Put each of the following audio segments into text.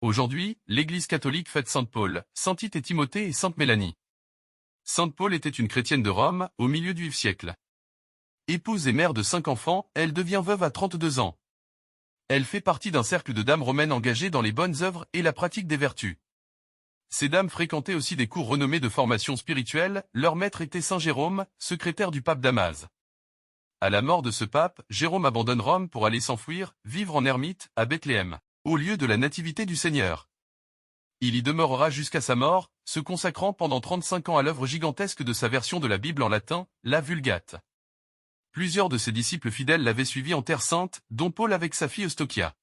Aujourd'hui, l'Église catholique fête Saint Paul, Saint Tite et Timothée et Sainte Mélanie. Sainte Paul était une chrétienne de Rome, au milieu du IVe siècle. Épouse et mère de 5 enfants, elle devient veuve à 32 ans. Elle fait partie d'un cercle de dames romaines engagées dans les bonnes œuvres et la pratique des vertus. Ces dames fréquentaient aussi des cours renommés de formation spirituelle, leur maître était Saint Jérôme, secrétaire du pape Damas. À la mort de ce pape, Jérôme abandonne Rome pour aller s'enfuir, vivre en ermite, à Bethléem, au lieu de la nativité du Seigneur. Il y demeurera jusqu'à sa mort, se consacrant pendant 35 ans à l'œuvre gigantesque de sa version de la Bible en latin, la Vulgate. Plusieurs de ses disciples fidèles l'avaient suivi en Terre Sainte, dont Paul avec sa fille Eustochia.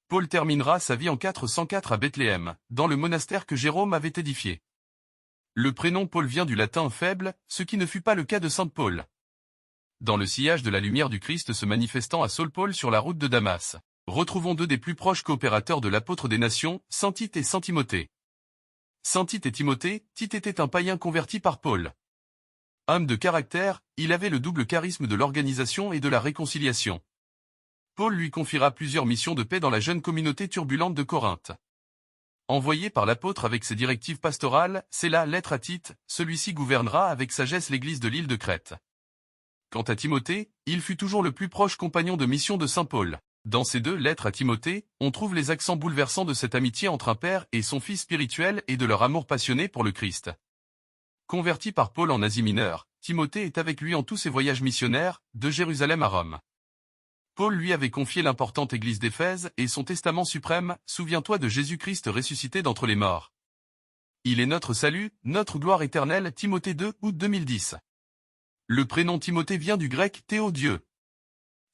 Paul terminera sa vie en 404 à Bethléem, dans le monastère que Jérôme avait édifié. Le prénom Paul vient du latin faible, ce qui ne fut pas le cas de Saint Paul. Dans le sillage de la lumière du Christ se manifestant à Saul Paul sur la route de Damas, retrouvons deux des plus proches coopérateurs de l'apôtre des nations, Saint Tite et Saint Timothée. Saint Tite et Timothée, Tite était un païen converti par Paul. Homme de caractère, il avait le double charisme de l'organisation et de la réconciliation. Paul lui confiera plusieurs missions de paix dans la jeune communauté turbulente de Corinthe. Envoyé par l'apôtre avec ses directives pastorales, c'est la lettre à Tite, celui-ci gouvernera avec sagesse l'église de l'île de Crète. Quant à Timothée, il fut toujours le plus proche compagnon de mission de saint Paul. Dans ces deux lettres à Timothée, on trouve les accents bouleversants de cette amitié entre un père et son fils spirituel et de leur amour passionné pour le Christ. Converti par Paul en Asie mineure, Timothée est avec lui en tous ses voyages missionnaires, de Jérusalem à Rome. Paul lui avait confié l'importante église d'Éphèse et son testament suprême, souviens-toi de Jésus-Christ ressuscité d'entre les morts. Il est notre salut, notre gloire éternelle. Timothée 2 août 2010. Le prénom Timothée vient du grec Théo Dieu.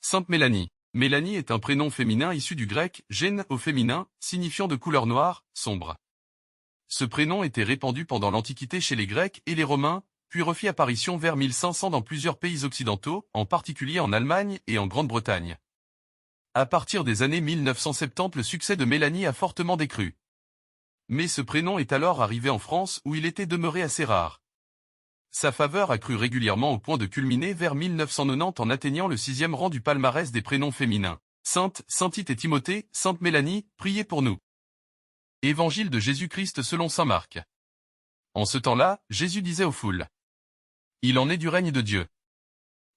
Sainte Mélanie. Mélanie est un prénom féminin issu du grec gène au féminin, signifiant de couleur noire, sombre. Ce prénom était répandu pendant l'Antiquité chez les Grecs et les Romains, puis refit apparition vers 1500 dans plusieurs pays occidentaux, en particulier en Allemagne et en Grande-Bretagne. À partir des années 1970, le succès de Mélanie a fortement décru. Mais ce prénom est alors arrivé en France où il était demeuré assez rare. Sa faveur a cru régulièrement au point de culminer vers 1990 en atteignant le 6e rang du palmarès des prénoms féminins. Sainte, Saint Tite et Timothée, Sainte Mélanie, priez pour nous. Évangile de Jésus-Christ selon saint Marc. En ce temps-là, Jésus disait aux foules: il en est du règne de Dieu,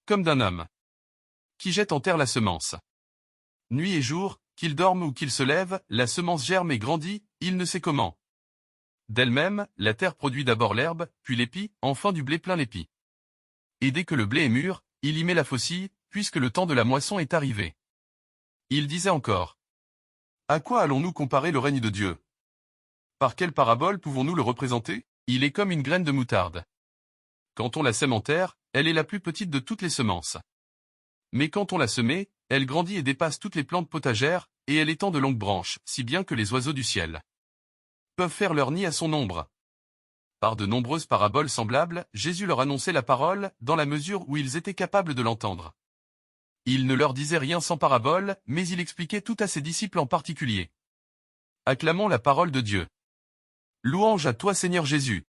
comme d'un homme qui jette en terre la semence. Nuit et jour, qu'il dorme ou qu'il se lève, la semence germe et grandit, il ne sait comment. D'elle-même, la terre produit d'abord l'herbe, puis l'épi, enfin du blé plein l'épi. Et dès que le blé est mûr, il y met la faucille, puisque le temps de la moisson est arrivé. Il disait encore: à quoi allons-nous comparer le règne de Dieu? Par quelle parabole pouvons-nous le représenter? Il est comme une graine de moutarde. Quand on la sème en terre, elle est la plus petite de toutes les semences. Mais quand on l'a semée, elle grandit et dépasse toutes les plantes potagères, et elle étend de longues branches, si bien que les oiseaux du ciel peuvent faire leur nid à son ombre. Par de nombreuses paraboles semblables, Jésus leur annonçait la parole, dans la mesure où ils étaient capables de l'entendre. Il ne leur disait rien sans parabole, mais il expliquait tout à ses disciples en particulier. Acclamons la parole de Dieu. Louange à toi Seigneur Jésus.